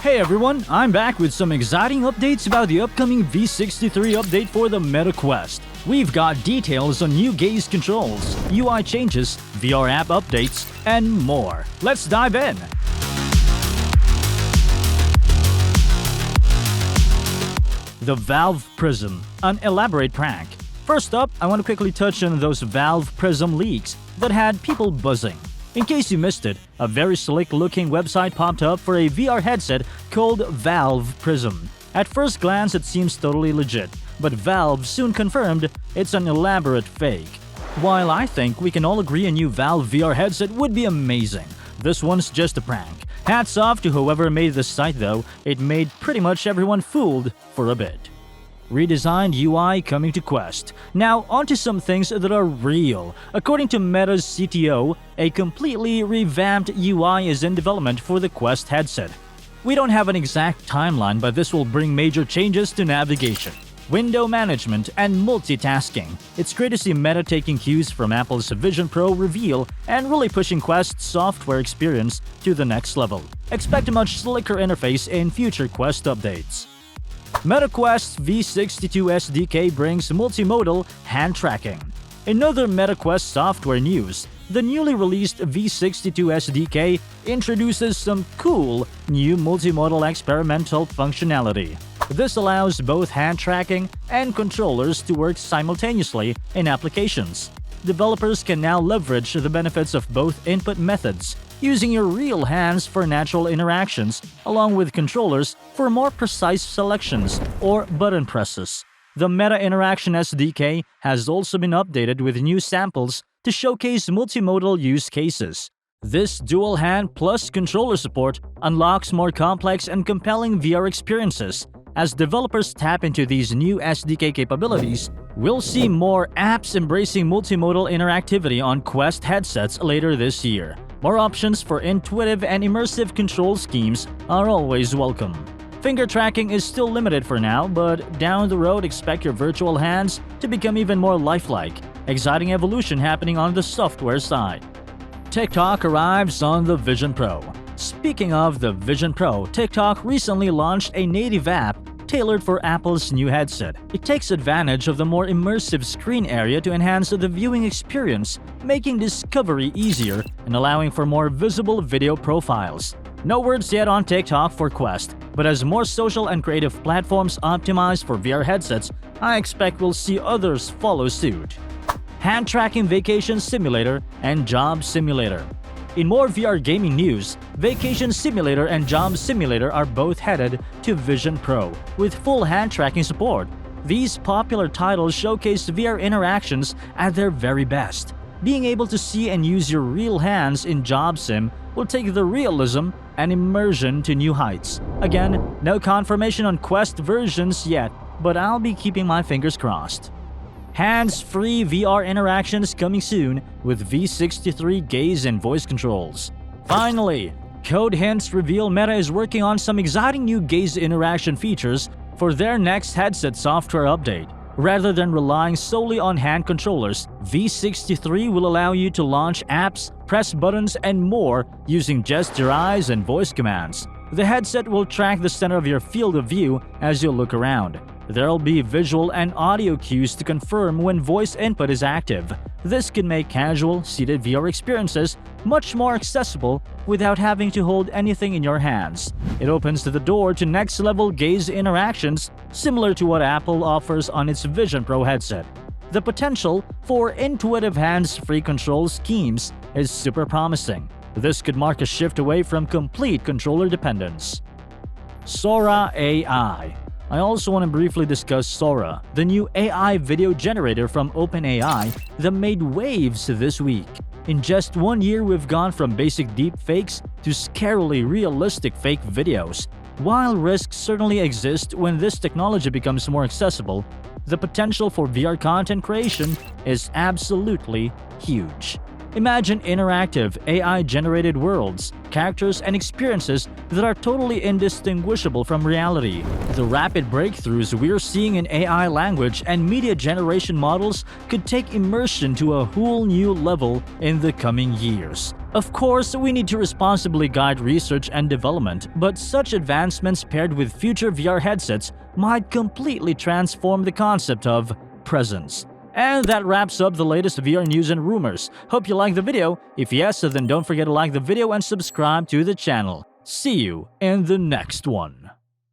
Hey everyone, I'm back with some exciting updates about the upcoming V63 update for the Meta Quest. We've got details on new gaze controls, UI changes, VR app updates, and more. Let's dive in! The Valve Prism, an elaborate prank. First up, I want to quickly touch on those Valve Prism leaks that had people buzzing. In case you missed it, a very slick-looking website popped up for a VR headset called Valve Prism. At first glance, it seems totally legit, but Valve soon confirmed it's an elaborate fake. While I think we can all agree a new Valve VR headset would be amazing, this one's just a prank. Hats off to whoever made this site though, it made pretty much everyone fooled for a bit. Redesigned UI coming to Quest. Now, onto some things that are real. According to Meta's CTO, a completely revamped UI is in development for the Quest headset. We don't have an exact timeline, but this will bring major changes to navigation, window management, and multitasking. It's great to see Meta taking cues from Apple's Vision Pro reveal and really pushing Quest's software experience to the next level. Expect a much slicker interface in future Quest updates. Meta Quest's V62 SDK brings multimodal hand tracking. In other Meta Quest software news, the newly released V62 SDK introduces some cool new multimodal experimental functionality. This allows both hand tracking and controllers to work simultaneously in applications. Developers can now leverage the benefits of both input methods, using your real hands for natural interactions, along with controllers for more precise selections or button presses. The Meta Interaction SDK has also been updated with new samples to showcase multimodal use cases. This dual hand plus controller support unlocks more complex and compelling VR experiences. As developers tap into these new SDK capabilities, we'll see more apps embracing multimodal interactivity on Quest headsets later this year. More options for intuitive and immersive control schemes are always welcome. Finger tracking is still limited for now, but down the road expect your virtual hands to become even more lifelike. Exciting evolution happening on the software side. TikTok arrives on the Vision Pro. Speaking of the Vision Pro, TikTok recently launched a native app tailored for Apple's new headset. It takes advantage of the more immersive screen area to enhance the viewing experience, making discovery easier and allowing for more visible video profiles. No words yet on TikTok for Quest, but as more social and creative platforms optimize for VR headsets, I expect we'll see others follow suit. Hand tracking vacation simulator and job simulator. In more VR gaming news, Vacation Simulator and Job Simulator are both headed to Vision Pro, with full hand tracking support. These popular titles showcase VR interactions at their very best. Being able to see and use your real hands in Job Sim will take the realism and immersion to new heights. Again, no confirmation on Quest versions yet, but I'll be keeping my fingers crossed. Hands-free VR interactions coming soon with V63 gaze and voice controls. Finally, Code Hints reveal Meta is working on some exciting new gaze interaction features for their next headset software update. Rather than relying solely on hand controllers, V63 will allow you to launch apps, press buttons, and more using just your eyes and voice commands. The headset will track the center of your field of view as you look around. There'll be visual and audio cues to confirm when voice input is active. This can make casual, seated VR experiences much more accessible without having to hold anything in your hands. It opens the door to next-level gaze interactions, similar to what Apple offers on its Vision Pro headset. The potential for intuitive hands-free control schemes is super promising. This could mark a shift away from complete controller dependence. Sora AI. I also want to briefly discuss Sora, the new AI video generator from OpenAI that made waves this week. In just 1 year, we've gone from basic deepfakes to scarily realistic fake videos. While risks certainly exist when this technology becomes more accessible, the potential for VR content creation is absolutely huge. Imagine interactive, AI-generated worlds, characters, and experiences that are totally indistinguishable from reality. The rapid breakthroughs we're seeing in AI language and media generation models could take immersion to a whole new level in the coming years. Of course, we need to responsibly guide research and development, but such advancements paired with future VR headsets might completely transform the concept of presence. And that wraps up the latest VR news and rumors. Hope you liked the video. If yes, then don't forget to like the video and subscribe to the channel. See you in the next one.